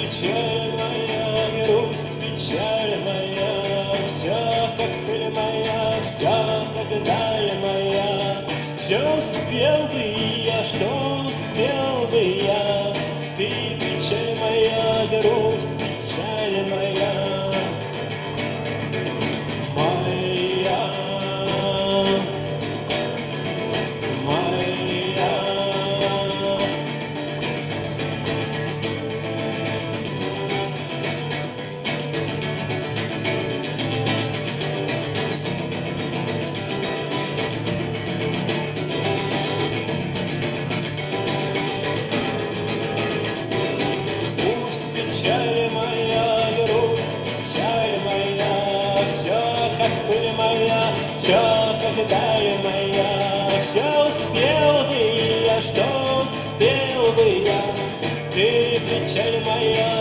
печаль моя, грусть, печаль моя, все, как пыль моя, все, как даль моя. Все успел бы я, что успел бы я, ты, печаль моя, грусть, печаль моя. Моя, моя. Пусть печаль моя, грусть, печаль моя, все, как пыль моя, все, как даль моя, все успел бы я, что успел бы я, ты, печаль моя,